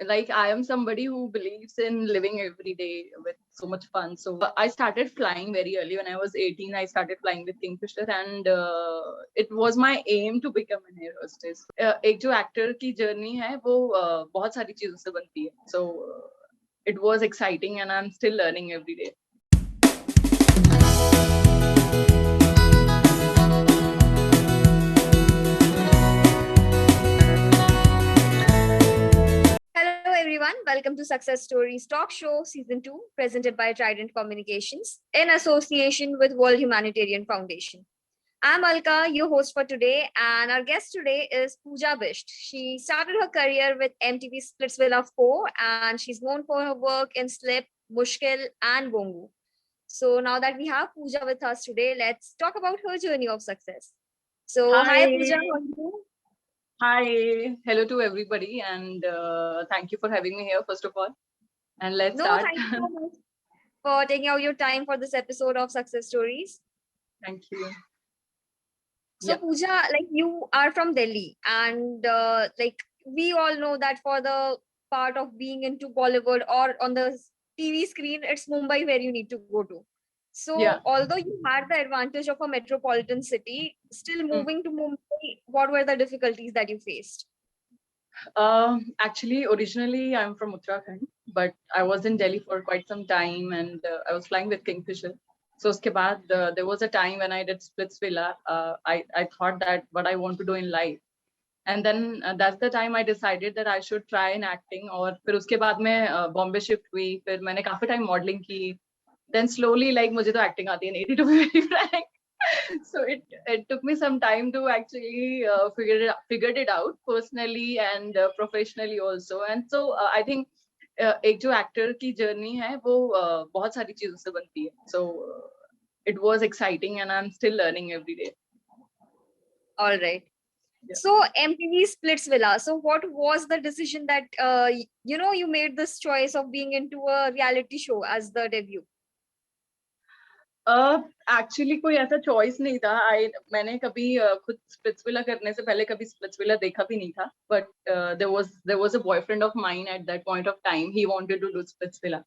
like I am somebody who believes in living every day with so much fun. So I started flying very early. When I was 18, I started flying with Kingfisher, and it was my aim to become an air hostess. एक जो actor की journey है वो बहुत सारी चीजों से बनती है. So it was exciting, and I'm still learning every day. Hello, everyone. Welcome to Success Stories Talk Show Season 2, presented by Trident Communications in association with World Humanitarian Foundation. I'm Alka, your host for today, and our guest today is Pooja Bisht. She started her career with MTV Splitsvilla 4, and she's known for her work in Slip, Mushkil, and Bongu. So now that we have Pooja with us today, let's talk about her journey of success. So, hi Pooja, how are you? Hi, hello to everybody, and thank you for having me here, first of all. And let's No, start. thank you so much for taking out your time for this episode of Success Stories. Thank you. So, Yeah. Pooja, like you are from Delhi, and like we all know that for the part of being into Bollywood or on the TV screen, it's Mumbai where you need to go to. So, Yeah. although you had the advantage of a metropolitan city, still moving to Mumbai, what were the difficulties that you faced? Actually, originally I'm from Uttarakhand, but I was in Delhi for quite some time, and I was flying with Kingfisher. So uske baad, there was a time when I did Splitsvilla. I thought that what I want to do in life, and then that's the time I decided that I should try in acting. और फिर उसके बाद मैं Bombay shift हुई, फिर मैंने काफी time modelling की. Then slowly, like मुझे तो acting आती है नहीं थी, to be very frank. So it took me some time to actually figured it out personally and professionally also. And so I think एक जो actor की journey है वो बहुत सारी चीजों से बनती है. So it was exciting, and I'm still learning every day. All right. Yeah. So MTV Splitsvilla. So what was the decision that you made this choice of being into a reality show as the debut? Actually कोई ऐसा choice नहीं था. मैंने कभी खुद Splitsvilla करने से पहले कभी स्प्लिट्सविला देखा भी नहीं था. But there was a boyfriend of mine at that point of time. He wanted to do Splitsvilla.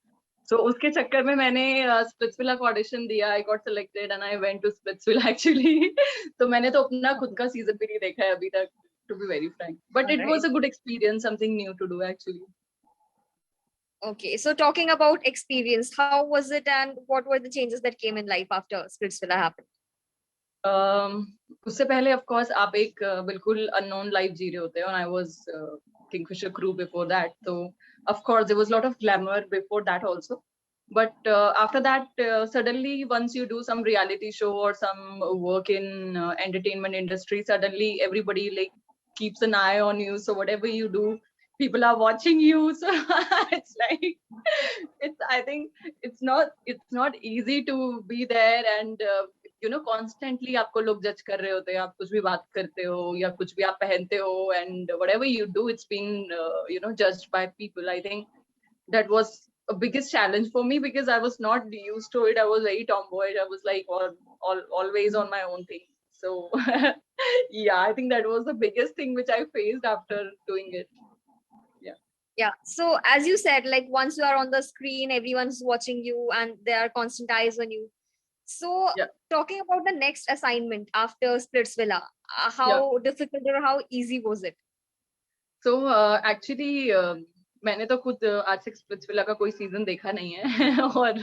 So उसके चक्कर में मैंने स्प्लिट्सविला का ऑडिशन दिया. I got selected and I went to Splitsvilla actually. तो मैंने तो अपना खुद का सीजन भी नहीं देखा है अभी तक, to be very frank. But it was a good experience, something new to do actually. Okay, so talking about experience, how was it and what were the changes that came in life after Splitsvilla happened? उससे पहले of course आप एक बिल्कुल unknown life जी रहे होते हो. I was Kingfisher crew before that. तो of course there was lot of glamour before that also. But after that, suddenly once you do some reality show or some work in entertainment industry, suddenly everybody like keeps an eye on you. So whatever you do, people are watching you. So it's like I think it's not easy to be there, and constantly आपको लोग जज कर रहे होते हैं. आप कुछ भी बात करते हो या कुछ भी आप पहनते हो, and whatever you do, it's been judged by people. I think that was a biggest challenge for me because I was not used to it. I was very tomboyish. I was like always on my own thing. So yeah, I think that was the biggest thing which I faced after doing it. Yeah, so as you said, like once you are on the screen, everyone's watching you and there are constant eyes on you. So Yeah. talking about the next assignment after Splitsvilla, how difficult or how easy was it? So actually मैंने तो खुद आज तक Splitsvilla का कोई season देखा नहीं है. और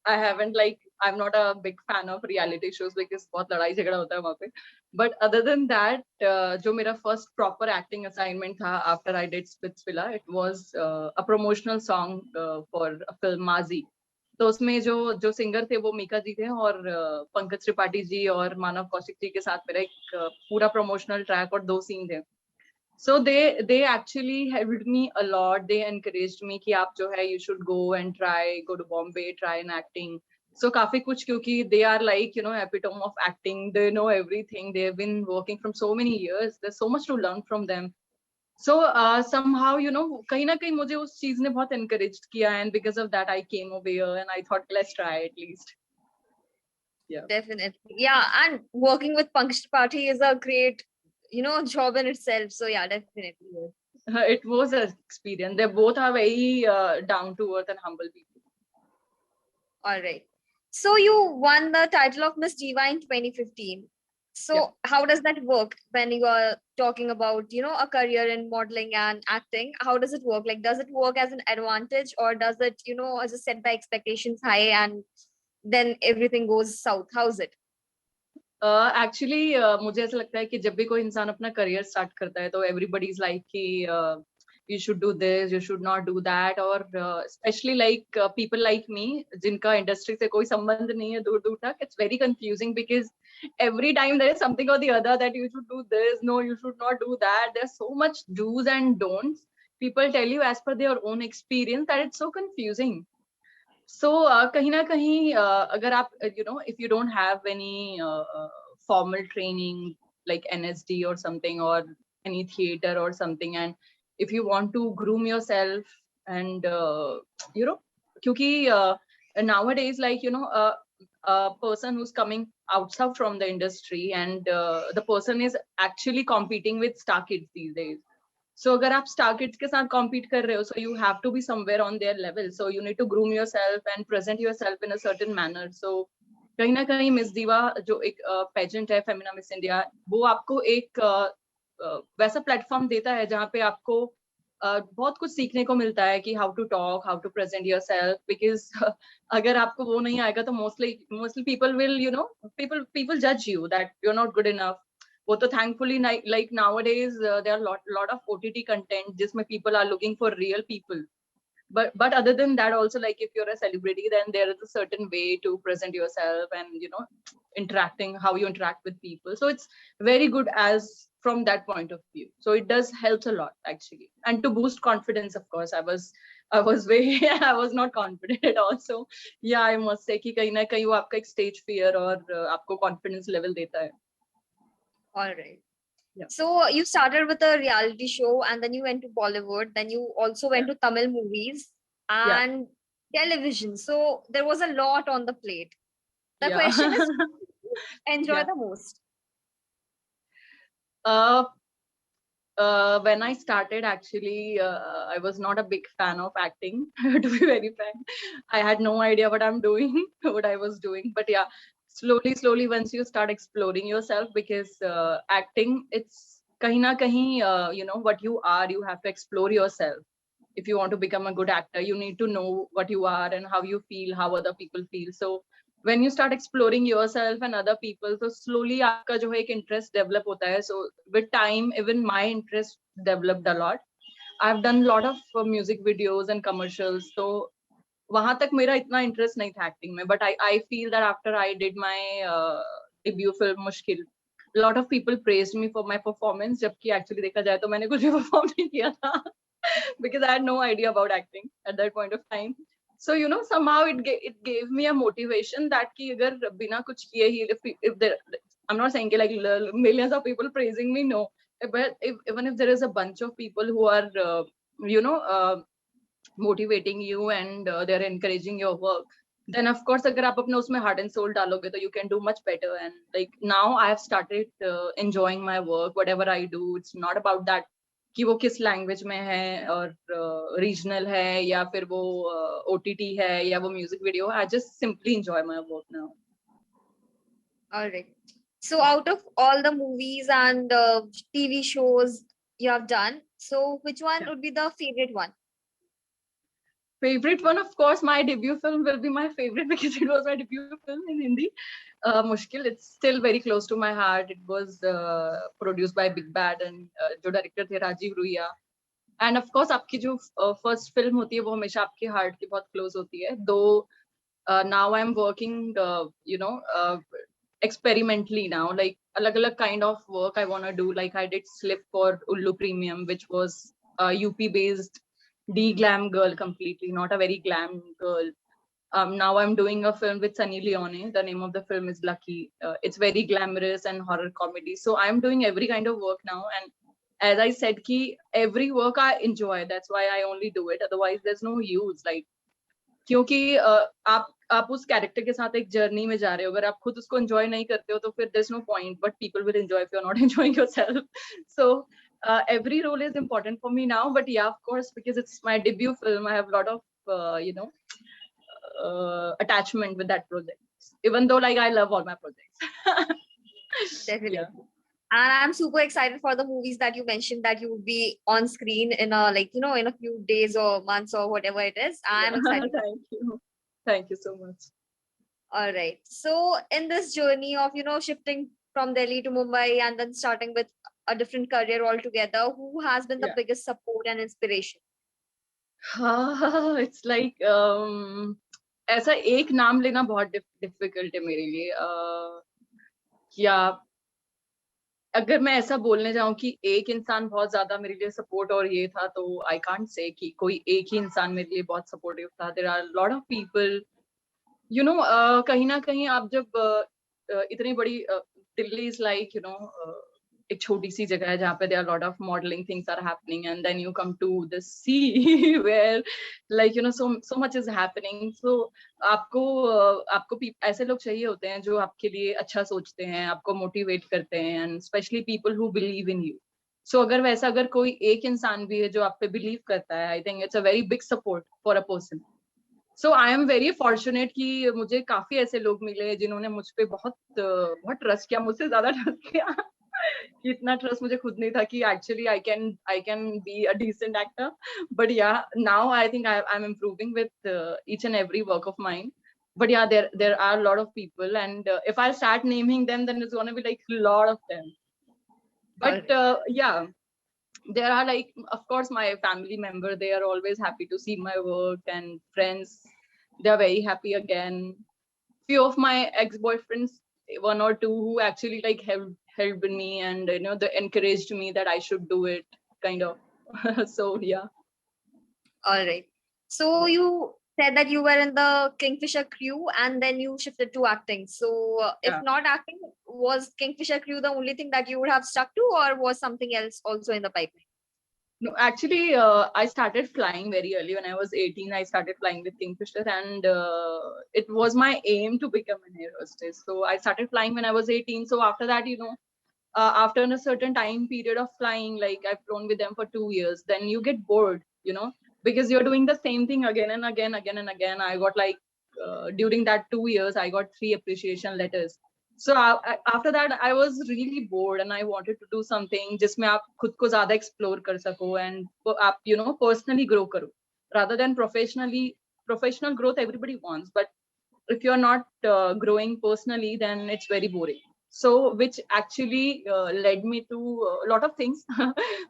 I haven't like I am not a big fan of reality shows because बहुत लड़ाई झगड़ा होता है वहाँ पे. बट अदर देन दैट, जो मेरा फर्स्ट प्रॉपर एक्टिंग असाइनमेंट था after I did Splitsvilla, it was a promotional song for film माजी. तो उसमें जो सिंगर थे वो मीका जी थे, और पंकज त्रिपाठी जी और मानव कौशिक जी के साथ मेरा एक पूरा प्रमोशनल ट्रैक और 2 सीन थे. So they actually helped me a lot. They encouraged me कि आप जो है you should go and go to Bombay, try in acting. So काफी कुछ, क्योंकि they are like epitome of acting. They know everything. They have been working from so many years. There's so much to learn from them. So somehow कहीं ना कहीं मुझे उस चीज ने बहुत encouraged किया, and because of that I came over here and I thought let's try at least. Yeah. Definitely. Yeah, and working with Pankaj Tripathi is a great job in itself. So yeah, definitely. It was an experience. They both are very down to earth and humble people. All right. So you won the title of Miss Diva in 2015. So Yeah. how does that work when you are talking about, a career in modeling and acting? How does it work? Like, does it work as an advantage, or does it, just set the expectations high and then everything goes south? How's it? Actually, मुझे ऐसा लगता है कि जब भी कोई इंसान अपना करियर स्टार्ट करता है तो एवरीबडी इज लाइक कि you should do this, you should not do that, or especially like people like me जिनका इंडस्ट्री से कोई संबंध नहीं है दूर दूर तक, it's very confusing because every time there is something or the other that you should do this, no, you should not do that. There's so much do's and don'ts. People tell you as per their own experience that it's so confusing. So kahin na kahin, agar aap, if you don't have any formal training like NSD or something, or any theater or something, and if you want to groom yourself and kyunki nowadays, like a person who's coming outside from the industry, and the person is actually competing with star kids these days. So अगर आप star kids के साथ compete कर रहे हो, so you have to be somewhere on their level. So you need to groom yourself and present yourself in a certain manner. So कहीं ना कहीं मिस दीवा जो एक पेजेंट है, फेमिना मिस इंडिया, वो आपको एक वैसा प्लेटफॉर्म देता है जहाँ पे आपको बहुत कुछ सीखने को मिलता है कि how to talk, how to present yourself, because अगर आपको वो नहीं आएगा तो मोस्टली पीपल विल पीपल जज you that you are not good enough. वो तो thankfully like nowadays there are lot of OTT content जिसमें people are looking for real people. But other than that also, like if you're a celebrity, then there is a certain way to present yourself and interacting, how you interact with people. So it's very good as from that point of view. So it does helps a lot actually. And to boost confidence, of course, I was very I was not confident at all. So yeah, I must say कि कहीं ना कहीं वो आपका एक stage fear और आपको confidence level देता है. All right. Yeah. So you started with a reality show, and then you went to Bollywood, then you also went to Tamil movies and television. So there was a lot on the plate. The question is, enjoy the most? When I started, actually, I was not a big fan of acting, to be very frank. I had no idea what I'm doing, what I was doing. But yeah, slowly, once you start exploring yourself, because acting, it's kahin na kahin, what you are, you have to explore yourself. If you want to become a good actor, you need to know what you are and how you feel, how other people feel. So when you start exploring yourself and other people, so slowly आपका जो है एक interest develop होता है. So with time, even my interest developed a lot. I've done a lot of music videos and commercials. So वहां तक मेरा इतना interest नहीं था acting में. But I feel that after I did my debut film मुश्किल, a lot of people praised me for my performance. जबकि actually देखा जाए तो मैंने कुछ भी perform नहीं किया था. Because I had no idea about acting at that point of time. So somehow it gave me a motivation that कि अगर बिना कुछ किए ही, if there, I'm not saying like millions of people praising me, no, but even if there is a bunch of people who are motivating you and they're encouraging your work, then of course अगर आप अपने उसमें heart and soul डालोगे तो you can do much better. And like now I have started enjoying my work. Whatever I do, it's not about that कि वो किस language में है और रीजनल है या फिर वो OTT है या वो music video. I just simply enjoy my work now. All right. So out of all the movies and TV shows you have done, so which one would be the favorite one? Favorite one, of course, my debut film will be my favorite because it was my debut film in Hindi. Mushkil, it's still very close to my heart. It was produced by Big Bad and जो director थे Rajiv Ruia. And of course, आपकी जो first film होती है वो हमेशा आपके heart के बहुत close होती है. Though now I'm working, experimentally now, like alag kind of work I want to do. Like I did Slip for Ullu Premium, which was UP based de-glam girl completely, not a very glam girl. Now I'm doing a film with Sunny Leone. The name of the film is Lucky. It's very glamorous and horror comedy. So I'm doing every kind of work now. And as I said, ki every work I enjoy. That's why I only do it. Otherwise, there's no use. Like, क्योंकि आप उस character के साथ एक journey में जा रहे हो. अगर आप खुद उसको एंजॉय नहीं करते हो तो फिर there's no point. But people will enjoy if you're not enjoying yourself. So every role is important for me now, but yeah, of course, because it's my debut film, I have a lot of attachment with that project. Even though like I love all my projects. Definitely. Yeah. And I'm super excited for the movies that you mentioned that you would be on screen in a like, you know, in a few days or months or whatever it is. I'm Yeah. excited. Thank you. Thank you so much. All right. So in this journey of, you know, shifting from Delhi to Mumbai and then starting with a different career altogether, who has been the Yeah. biggest support and inspiration? It's like ऐसा एक नाम लेना बहुत difficult है मेरे लिए या अगर मैं ऐसा बोलने जाऊं कि एक इंसान बहुत ज्यादा मेरे लिए सपोर्ट और ये था तो आई कांट से कि कोई एक ही इंसान मेरे लिए बहुत सपोर्टिव था there are lot of people कहीं ना कहीं आप जब इतनी बड़ी दिल्ली इज लाइक एक छोटी सी जगह है जहाँ पे there are lot of modelling things are happening and then you come to the sea where like so much is happening so आपको ऐसे लोग चाहिए होते हैं जो आपके लिए अच्छा सोचते हैं आपको मोटिवेट करते हैं and specially people who believe in you so अगर कोई एक इंसान भी है जो आप पे बिलीव करता है I think it's a very big support for a person so I am very fortunate कि मुझे काफी ऐसे लोग मिले जिन्होंने मुझ पे बहुत बहुत ट्रस्ट किया मुझसे ज्यादा ट्रस्ट किया कि इतना ट्रस्ट मुझे खुद नहीं था कि actually I can be a decent actor but yeah now I think I am improving with each and every work of mind but yeah there are a lot of people and if I start naming them then it's going to be like a lot of them All but right. yeah there are like of course my family member they are always happy to see my work and friends they are very happy again few of my ex-boyfriends one or two who actually like helped me and they encouraged me that I should do it kind of so yeah All right. So you said that you were in the Kingfisher crew and then you shifted to acting. So if yeah not acting, was Kingfisher crew the only thing that you would have stuck to, or was something else also in the pipeline? no actually I started flying very early when I was 18 I started flying with Kingfisher and it was my aim to become an air hostess so I started flying when I was 18 so after that after a certain time period of flying like I've flown with them for 2 years then you get bored because you're doing the same thing again and again I got like during that 2 years I got 3 appreciation letters so after that I was really bored and I wanted to do something जिसमें आप खुद को ज़्यादा explore कर सको and आप personally grow करो rather than professional growth everybody wants but if you're not growing personally then it's very boring so which actually led me to a lot of things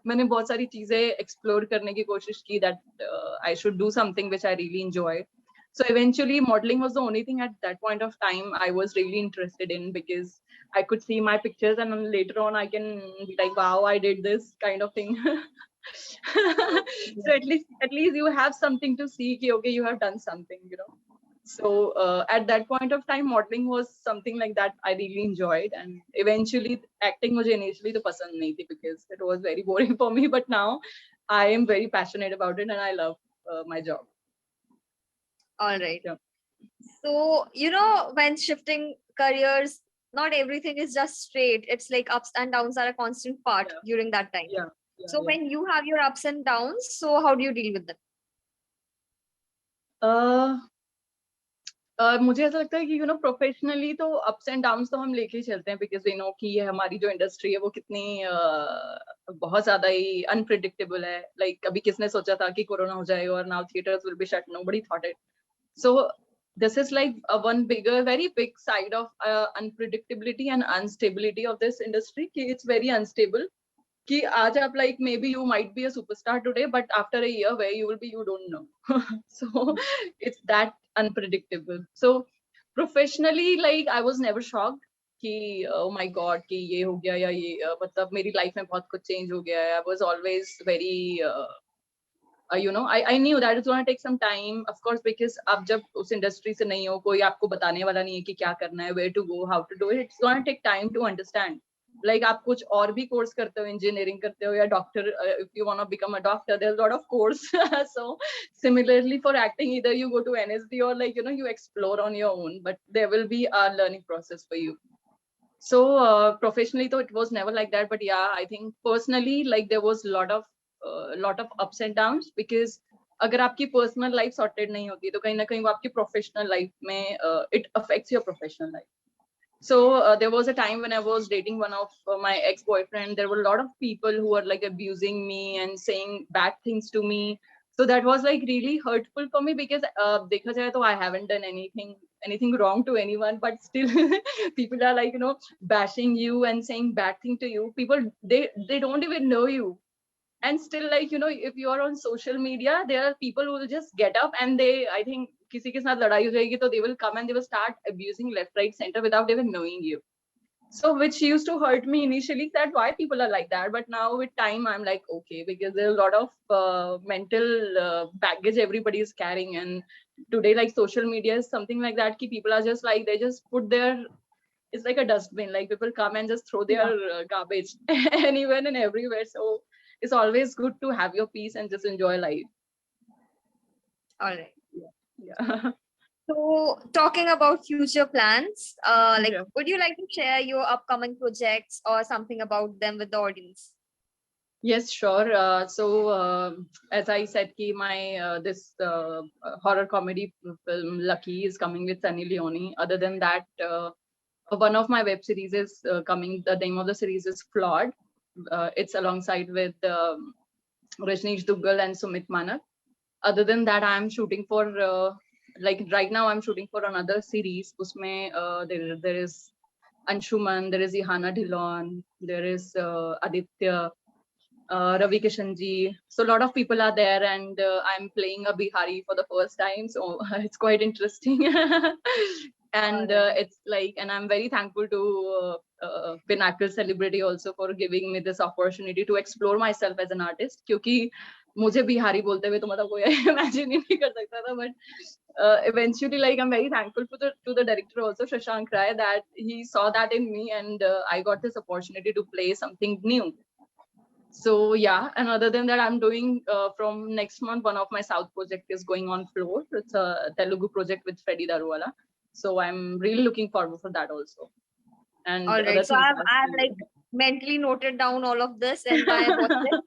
मैंने बहुत सारी चीजें explore करने की कोशिश की that I should do something which I really enjoy so eventually modeling was the only thing at that point of time I was really interested in because I could see my pictures and then later on I can be like wow I did this kind of thing so at least you have something to see कि okay you have done something. So at that point of time modeling was something like that I really enjoyed and eventually acting मुझे initially तो पसंद नहीं थी because it was very boring for me but now I am very passionate about it and I love my job. All right. Yeah. So, you know, when shifting careers, not everything is just straight. It's like ups and downs are a constant part Yeah. during that time. Yeah. Yeah. So, Yeah. when you have your ups and downs, so how do you deal with them? मुझे ऐसा लगता है कि professionally तो ups and downs तो हम लेके ही चलते हैं बिकॉज वी नो कि ये हमारी जो इंडस्ट्री है वो कितनी बहुत ज्यादा ही अनप्रिडिक्टेबल है लाइक कभी किसने सोचा था कि कोरोना हो जाएगा और now theatres will be shut nobody thought it so this is like one very big side of unpredictability and instability of this industry ki it's very unstable कि आज आप like maybe you might be a superstar today but after a year where you will be you don't know so it's that unpredictable so professionally like I was never shocked कि oh my god कि ये हो गया या ये मतलब मेरी life में बहुत कुछ चेंज हो गया है I was always very I knew that it's going to take some time of course because आप जब उस इंडस्ट्री से नहीं हो कोई आपको बताने वाला नहीं है कि क्या करना है where to go how to do it it's going to take time to understand like आप कुछ और भी कोर्स करते हो इंजीनियरिंग करते हो या doctor if you want to become a doctor there's a lot of course so similarly for acting either you go to NSD or like you explore on your own but there will be a learning process for you. So professionally though it was never like that, but yeah, I think personally like there was lot of ups and downs, because अगर आपकी personal life sorted नहीं होती तो कहीं ना कहीं वो आपकी प्रोफेशनल लाइफ में it affects your professional life. So there was a time when I was dating one of my ex-boyfriend. There were a lot of people who were like abusing me and saying bad things to me. So that was like really hurtful for me, because dekha jaye to I haven't done anything wrong to anyone, but still people are like, bashing you and saying bad thing to you. People, they don't even know you, and still like if you are on social media, there are people who will just get up and they, I think किसी के साथ लड़ाई हो जाएगी तो they will come and they will start abusing left right center without even knowing you. So which used to hurt me initially, that why people are like that, but now with time I'm like okay, because there's a lot of mental baggage everybody is carrying, and today like social media is something like that ki people are just like, they just put their, it's like a dustbin, like people come and just throw their garbage anywhere and everywhere. So it's always good to have your peace and just enjoy life. All right. Yeah. So talking about future plans, Yeah. would you like to share your upcoming projects or something about them with the audience? Yes, sure. As I said, ki my this horror comedy film Lucky is coming with Sunny Leone. Other than that, one of my web series is coming. The name of the series is Flawed. It's alongside with Rajneesh Duggal and Sumit Manak. Other than that, I'm shooting for like right now I'm shooting for another series. Usme there is Anshuman, there is Ihana Dhillon, there is Aditya, Ravi Kishanji. So a lot of people are there, and I'm playing a Bihari for the first time. So it's quite interesting. And it's like, and I'm very thankful to Pinnacle Celebrity also for giving me this opportunity to explore myself as an artist. क्योंकि मुझे बिहारी बोलते हुए तो मतलब कोई imagine ही नहीं कर सकता था, but eventually like I'm very thankful to the director also, Shashank Rai, that he saw that in me, and I got this opportunity to play something new. So yeah, and other than that, I'm doing from next month, one of my South project is going on floor. It's a Telugu project with Freddy Daruwala. So I'm really looking forward for that also. And All other right. So things I've like mentally noted down all of this in my watch list.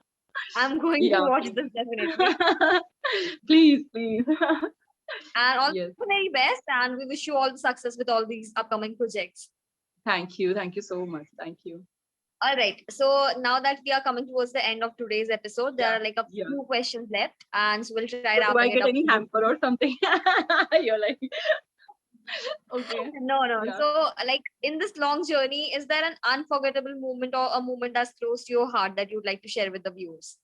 I'm going to yeah, watch please. this definitely. Please. And all Yes. the very best. And we wish you all the success with all these upcoming projects. Thank you. Thank you so much. Thank you. All right. So now that we are coming towards the end of today's episode, there Yeah, are like a yeah. few questions left, and so we'll try So do I wrapping it get up. any hamper or something? You're like, okay. No. Yeah. So, like in this long journey, is there an unforgettable moment or a moment that's close to your heart that you'd like to share with the viewers?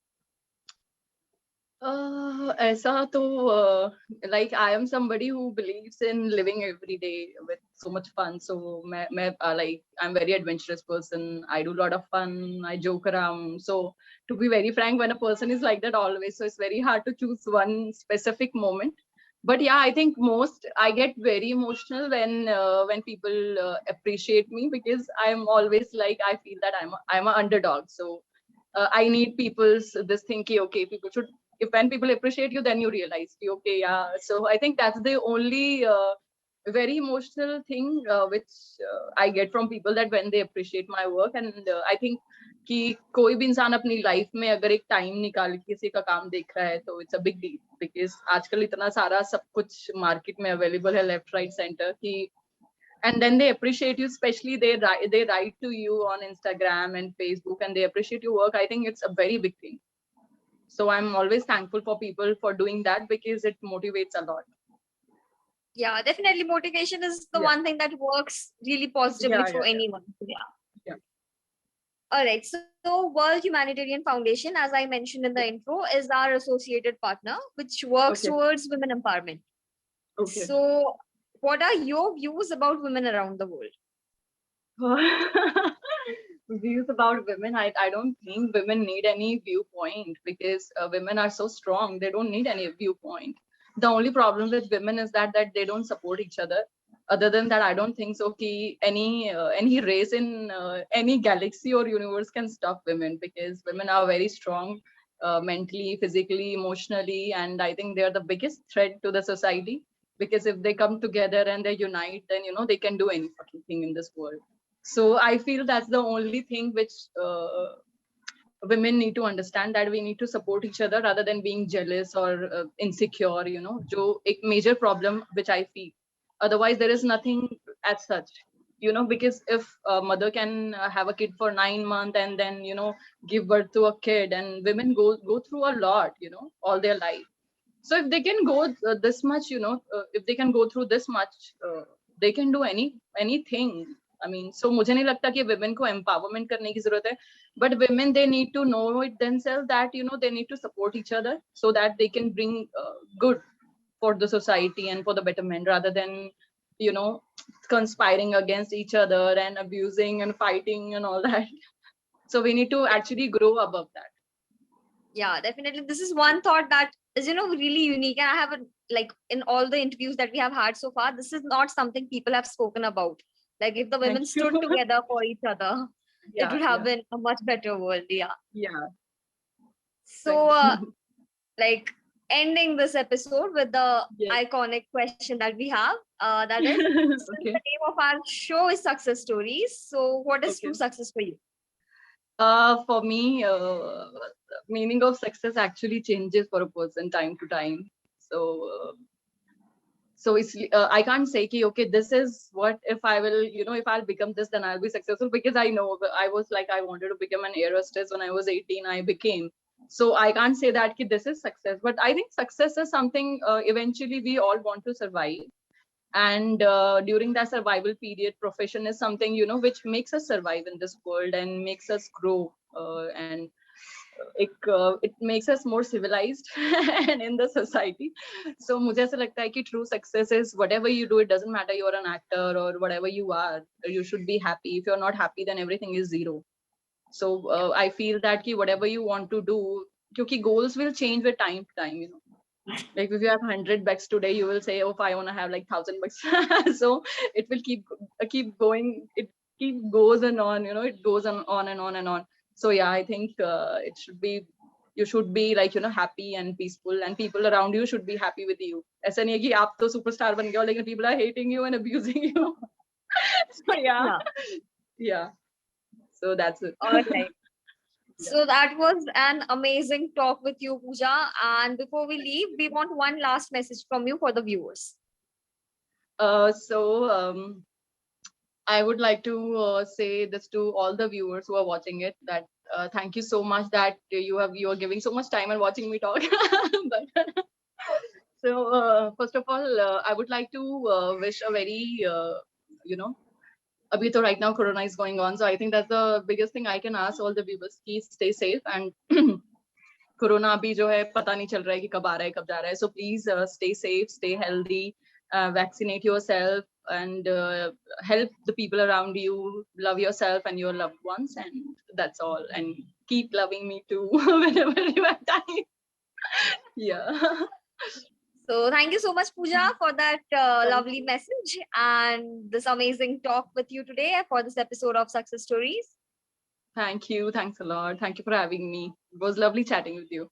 ऐसा तो like I am somebody who believes in living every day with so much fun. So मैं like I'm very adventurous person. I do a lot of fun. I joke around. So to be very frank, when a person is like that always, so it's very hard to choose one specific moment. But yeah, I think most I get very emotional when people appreciate me, because I'm always like, I feel that I'm an underdog. So I need people's this thing ki, okay, people should, if when people appreciate you, then you realize ki, okay, yeah. So I think that's the only very emotional thing which I get from people, that when they appreciate my work. And I think कि कोई भी इंसान अपनी life में अगर एक time निकाल के किसी का काम देख रहा है तो it's a big deal, because आजकल इतना सारा सब कुछ मार्केट में अवेलेबल है लेफ्ट राइट सेंटर की, and then they appreciate you, especially they write to you on Instagram and Facebook and they appreciate your work. I think it's a very big thing. So I'm always thankful for people for doing that, because it motivates a lot. Yeah, definitely motivation is the one thing that works really positively for anyone. Yeah. All right. So World Humanitarian Foundation, as I mentioned in the intro, is our associated partner, which works towards women empowerment. Okay. So what are your views about women around the world? Views about women, I don't think women need any viewpoint, because women are so strong, they don't need any viewpoint. The only problem with women is that they don't support each other. Other than that, I don't think so any race in any galaxy or universe can stop women, because women are very strong mentally, physically, emotionally, and I think they're the biggest threat to the society, because if they come together and they unite, then they can do any fucking thing in this world. So I feel that's the only thing which women need to understand, that we need to support each other rather than being jealous or insecure, you know, jo ek major problem which I feel. Otherwise there is nothing as such, you know, because if a mother can have a kid for 9 months and then, you know, give birth to a kid, and women go through a lot, you know, all their life. So if they can go this much, you know, if they can go through this much, they can do anything. I mean, so मुझे नहीं लगता कि women को empowerment करने की जरूरत है, but women, they need to know it themselves that, you know, they need to support each other so that they can bring good for the society and for the betterment, rather than, you know, conspiring against each other and abusing and fighting and all that. So we need to actually grow above that. Yeah, definitely. This is one thought that is, you know, really unique. And I haven't, like, in all the interviews that we have had so far, this is not something people have spoken about. Like, if the women Thank you. stood together for each other, it would have been a much better world. Yeah. Yeah. So, Thank you. like, ending this episode with the Yes. iconic question that we have, that is, since Okay. the name of our show is Success Stories, so what is Okay. true success for you? For me, meaning of success actually changes for a person time to time. So it's I can't say ki, okay, this is what, if I will, you know, if I'll become this, then I'll be successful, because I know I was like, I wanted to become an air hostess when I was 18. I became. So I can't say that ki, this is success, but I think success is something eventually we all want to survive. And during that survival period, profession is something, you know, which makes us survive in this world and makes us grow, and it makes us more civilized and in the society. So मुझे ऐसा लगता है कि true success is whatever you do, it doesn't matter you're an actor or whatever you are, you should be happy. If you're not happy, then everything is zero. So I feel that ki whatever you want to do, क्योंकि goals will change with time to time, you know. Like if you have 100 bucks today, you will say, oh, I want to have like 1,000 bucks. So it will keep going. It keep goes and on, you know, it goes on and on and on. So yeah, I think it should be, you should be like, you know, happy and peaceful, and people around you should be happy with you. ऐसा नहीं है कि आप तो superstar बन गए हो लेकिन people are hating you and abusing you. So yeah. Yeah. So that's it. All right. So that was an amazing talk with you, Pooja. And before we leave, we want one last message from you for the viewers. So I would like to say this to all the viewers who are watching it, that thank you so much that you are giving so much time and watching me talk. But, so first of all, I would like to wish a very, you know, abhi to right now Corona is going on, so I think that's the biggest thing I can ask all the viewers, ki stay safe. And Corona abhi jo hai pata nahi chal raha hai ki kab aa raha hai kab ja raha hai, so please stay safe, stay healthy, vaccinate yourself, and help the people around you, love yourself and your loved ones, and that's all. And keep loving me too whenever you have time. Yeah. So thank you so much, Pooja, for that lovely message and this amazing talk with you today for this episode of Success Stories. Thank you. Thanks a lot. Thank you for having me. It was lovely chatting with you.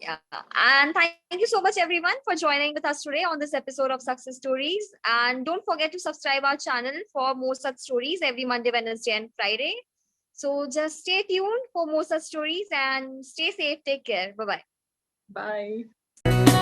Yeah. And thank you so much, everyone, for joining with us today on this episode of Success Stories. And don't forget to subscribe our channel for more such stories every Monday, Wednesday, and Friday. So just stay tuned for more such stories and stay safe. Take care. Bye-bye. Bye.